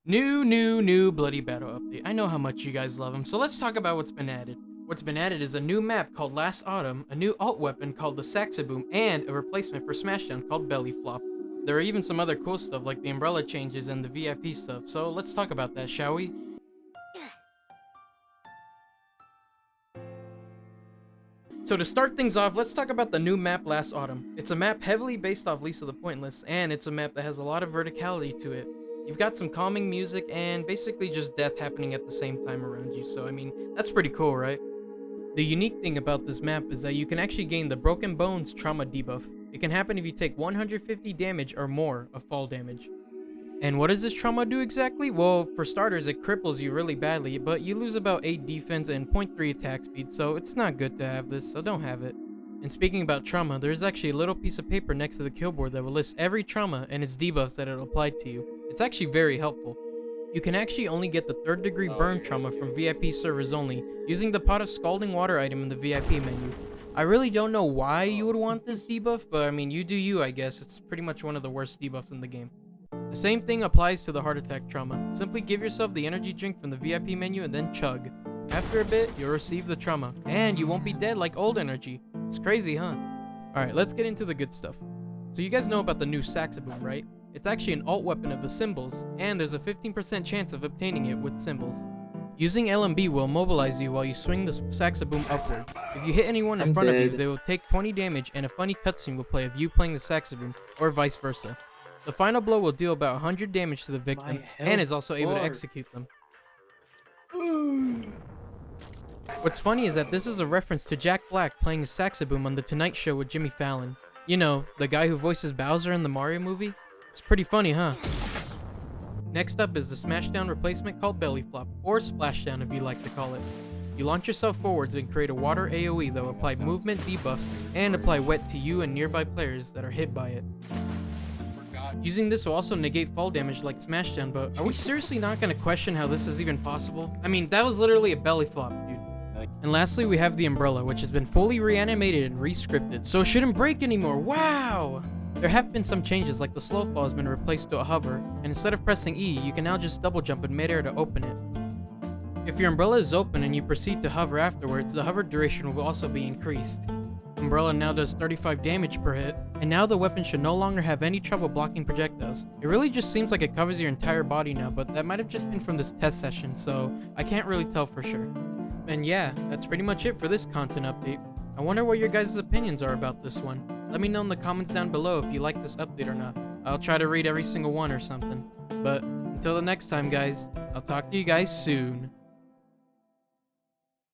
New Bloody Battle update. I know how much you guys love them, so let's talk about what's been added. What's been added is a new map called Last Autumn, a new alt weapon called the Saxaboom, and a replacement for Splashdown called Belly Flop. There are even some other cool stuff like the umbrella changes and the VIP stuff, so let's talk about that, shall we? So to start things off, let's talk about the new map Last Autumn. It's a map heavily based off Lisa the Pointless, and it's a map that has a lot of verticality to it. You've got some calming music and basically just death happening at the same time around you, so I mean, that's pretty cool, right? The unique thing about this map is that you can actually gain the Broken Bones trauma debuff. It can happen if you take 150 damage or more of fall damage. And what does this trauma do exactly? Well, for starters, it cripples you really badly, but you lose about 8 defense and 0.3 attack speed, so it's not good to have this, so don't have it. And speaking about trauma, there's actually a little piece of paper next to the kill board that will list every trauma and its debuffs that it'll apply to you. It's actually very helpful. You can actually only get the 3rd degree burn trauma from VIP servers only, using the pot of scalding water item in the VIP menu. I really don't know why you would want this debuff, but I mean, you do you, I guess. It's pretty much one of the worst debuffs in the game. The same thing applies to the heart attack trauma. Simply give yourself the energy drink from the VIP menu and then chug. After a bit, you'll receive the trauma, and you won't be dead like old energy. It's crazy, huh? Alright, let's get into the good stuff. So you guys know about the new Saxaboom, right? It's actually an alt weapon of the symbols, and there's a 15% chance of obtaining it with symbols. Using LMB will immobilize you while you swing the Saxaboom upwards. If you hit anyone in front of you, they will take 20 damage, and a funny cutscene will play of you playing the Saxaboom, or vice versa. The final blow will deal about 100 damage to the victim, and is also able to execute them. What's funny is that this is a reference to Jack Black playing a Saxaboom on The Tonight Show with Jimmy Fallon. You know, the guy who voices Bowser in the Mario movie? It's pretty funny, huh? Next up is the Smashdown replacement called Belly Flop, or Splashdown if you like to call it. You launch yourself forwards and create a water AoE that will apply movement debuffs and apply wet to you and nearby players that are hit by it. Using this will also negate fall damage like Smashdown, but are we seriously not going to question how this is even possible? I mean, that was literally a belly flop, dude. And lastly, we have the umbrella, which has been fully reanimated and re-scripted, so it shouldn't break anymore. Wow! There have been some changes, like the slow fall has been replaced to a hover, and instead of pressing E, you can now just double jump in midair to open it. If your umbrella is open and you proceed to hover afterwards, the hover duration will also be increased. Umbrella now does 35 damage per hit, and now the weapon should no longer have any trouble blocking projectiles. It really just seems like it covers your entire body now, but that might have just been from this test session, so I can't really tell for sure. And yeah, that's pretty much it for this content update. I wonder what your guys' opinions are about this one. Let me know in the comments down below if you like this update or not. I'll try to read every single one or something. But until the next time, guys, I'll talk to you guys soon.